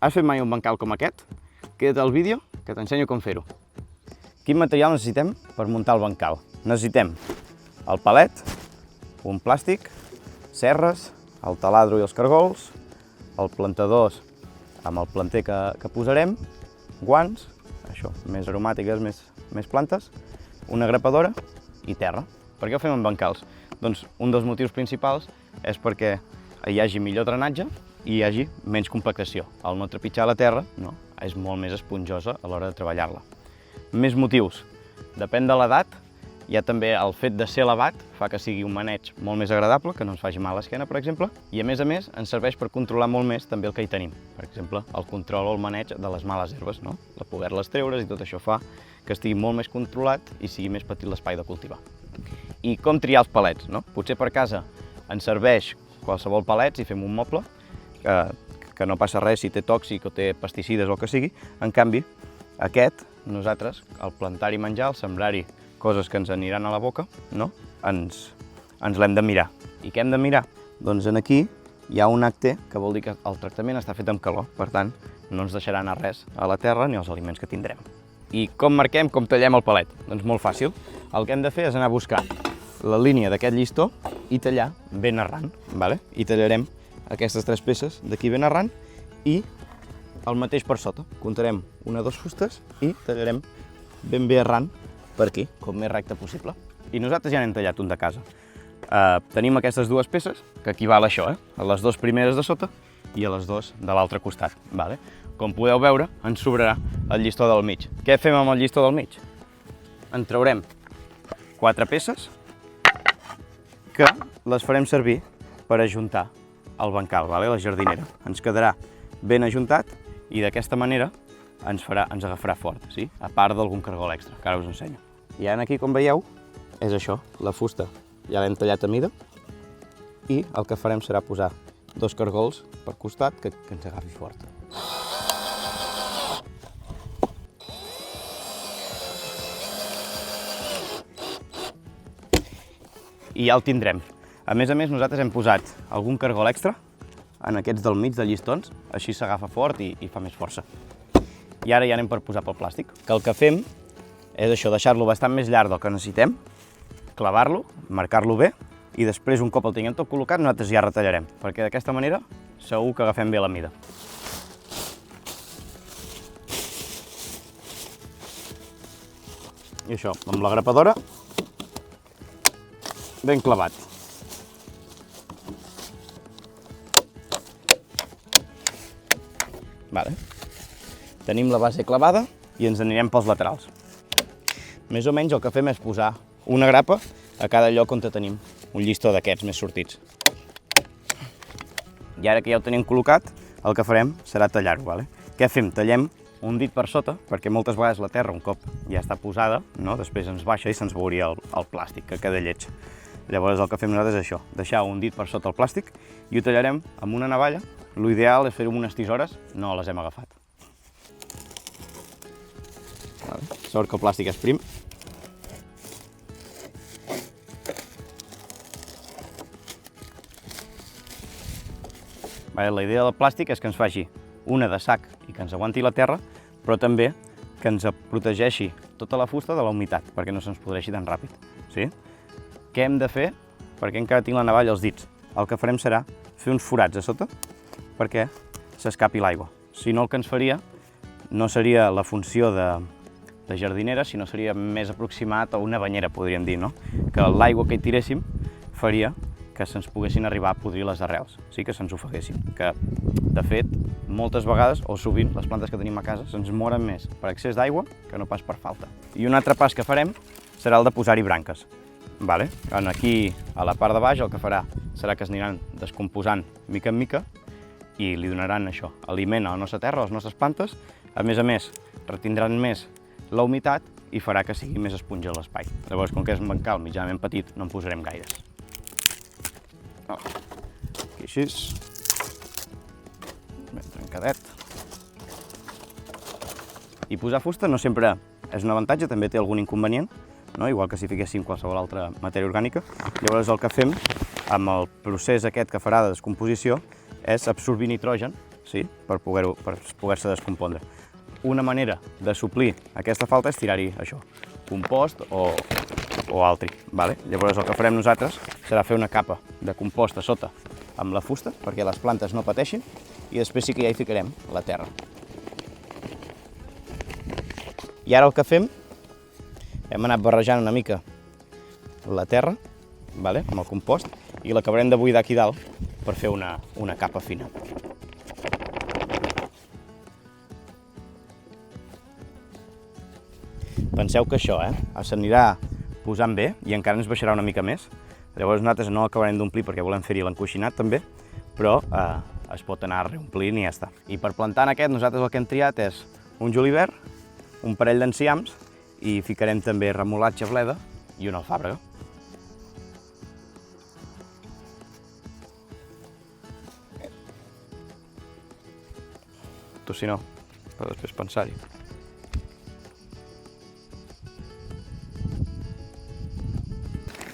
Has fet mai un bancal com aquest? Queda't al vídeo que t'ensenyo com fer-ho. Quin material necessitem per muntar el bancal? Necessitem el palet, un plàstic, serres, el taladro i els cargols, el plantador amb el planter que posarem, guants, això, més aromàtiques, més plantes, una grapadora i terra. Per què ho fem amb bancals? Doncs un dels motius principals és perquè hi hagi millor drenatge i hi hagi menys compactació. Al no trepitjar la terra, no, és molt més esponjosa a l'hora de treballar-la. Més motius. Depèn de l'edat, hi ha també el fet de ser elevat, fa que sigui un maneig molt més agradable, que no ens faci mal a l'esquena, per exemple, i a més, ens serveix per controlar molt més també el que hi tenim. Per exemple, el control o el maneig de les males herbes, no? La poder-les treure's i tot això fa que estigui molt més controlat i sigui més petit l'espai de cultivar. I com triar els palets, no? Potser per casa ens serveix qualsevol palets i fem un moble, que no passa res si té tòxic o té pesticides o el que sigui. En canvi, aquest, nosaltres, al plantar-hi menjar, al sembrar-hi coses que ens aniran a la boca, no? Ens l'hem de mirar. I què hem de mirar? Doncs aquí hi ha un HT, que vol dir que el tractament està fet amb calor, per tant, no ens deixarà anar res a la terra ni als aliments que tindrem. I com marquem, com tallem el palet? Doncs molt fàcil. El que hem de fer és anar a buscar la línia d'aquest llistó i tallar ben arran, ¿vale? I tallarem aquestes 3 peces d'aquí ben arran i el mateix per sota. Comptarem 1 o 2 fustes i tallarem ben bé arran per aquí, com més recte possible. I nosaltres ja n'hem tallat un de casa. Tenim aquestes 2 peces, que equival a això, a les 2 primeres de sota i a les 2 de l'altre costat. Vale? Com podeu veure, ens sobrarà el llistó del mig. Què fem amb el llistó del mig? En traurem 4 peces que les farem servir per ajuntar el bancal, vale? La jardinera. Ens quedarà ben ajuntat i d'aquesta manera ens agafarà fort, sí? A part d'algun cargol extra, que ara us ensenyo. I ara aquí, com veieu, és això, la fusta ja l'hem tallat a mida i el que farem serà posar 2 cargols per costat que ens agafi fort. I ja el tindrem. A més, nosaltres hem posat algun cargol extra en aquests del mig de llistons, així s'agafa fort i fa més força. I ara ja anem per posar pel plàstic. Que el que fem és això, deixar-lo bastant més llarg del que necessitem, clavar-lo, marcar-lo bé, i després, un cop el tinguem tot col·locat, nosaltres ja retallarem, perquè d'aquesta manera segur que agafem bé la mida. I això, amb la grapadora, ben clavat. Vale. Tenim la base clavada i ens anirem pels laterals. Més o menys el que fem és posar una grapa a cada lloc on tenim un llistó d'aquests més sortits. I ara que ja ho tenim col·locat, el que farem serà tallar-ho. Vale? Què fem? Tallem un dit per sota, perquè moltes vegades la terra, un cop ja està posada, no? Després ens baixa i se'ns veuria el plàstic, que queda lleig. Llavors el que fem nosaltres és això, deixar un dit per sota el plàstic i ho tallarem amb una navalla. L'ideal és fer-ho amb unes tisores, no les hem agafat. Sort que el plàstic és prim. La idea del plàstic és que ens faci una de sac i que ens aguanti la terra, però també que ens protegeixi tota la fusta de la humitat, perquè no se'ns podreixi tan ràpid. Sí? Què hem de fer? Perquè encara tinc la navalla als dits. El que farem serà fer uns forats a sota perquè s'escapi l'aigua. Si no, el que ens faria no seria la funció de jardinera, sinó seria més aproximat a una banyera, podríem dir, no? Que l'aigua que hi tiréssim faria que se'ns poguessin arribar a podrir les arrels, sí que se'ns ofeguessin. Que, de fet, moltes vegades, o sovint, les plantes que tenim a casa se'ns moren més per excés d'aigua que no pas per falta. I un altre pas que farem serà el de posar-hi branques. Vale? Aquí, a la part de baix, el que farà serà que es aniran descomposant mica en mica i li donaran això, aliment a la nostra terra, a les nostres plantes. A més, retindran més la humitat i farà que sigui més esponjós l'espai. Llavors, com que és un bancal mitjanament petit, no en posarem gaires. Aquí així, ben trencadet. I posar fusta no sempre és un avantatge, també té algun inconvenient, no? Igual que si fiquéssim qualsevol altra matèria orgànica. Llavors el que fem amb el procés aquest que farà de descomposició és absorbir nitrogen sí? Per poder-se descompondre. Una manera de suplir aquesta falta és tirar-hi això, compost o altri. Vale? Llavors el que farem nosaltres serà fer una capa de compost a sota amb la fusta perquè les plantes no pateixin i després sí que ja hi ficarem la terra. I ara el que fem, hem anat barrejant una mica la terra, vale? Amb el compost, i l'acabarem de buidar aquí dalt per fer una capa fina. Penseu que això s'anirà posant bé i encara ens baixarà una mica més. Llavors nosaltres no acabarem d'omplir perquè volem fer-hi l'encoixinat també, però es pot anar reomplint i ja està. I per plantar en aquest nosaltres el que hem triat és un julivert, un parell d'enciams i ficarem també remolatxa bleda i una alfàbrega. Tu si no, per després pensar-hi.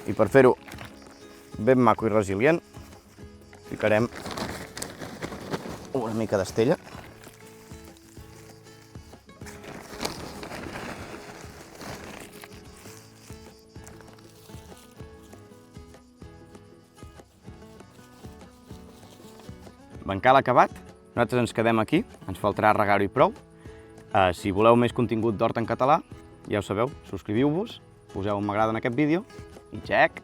I per fer-ho ben maco i resilient, ficarem una mica d'estella. Bancal acabat, nosaltres ens quedem aquí, ens faltarà regar-ho i prou. Si voleu més contingut d'hort en català, ja ho sabeu, subscriviu-vos, poseu un m'agrada en aquest vídeo i xec!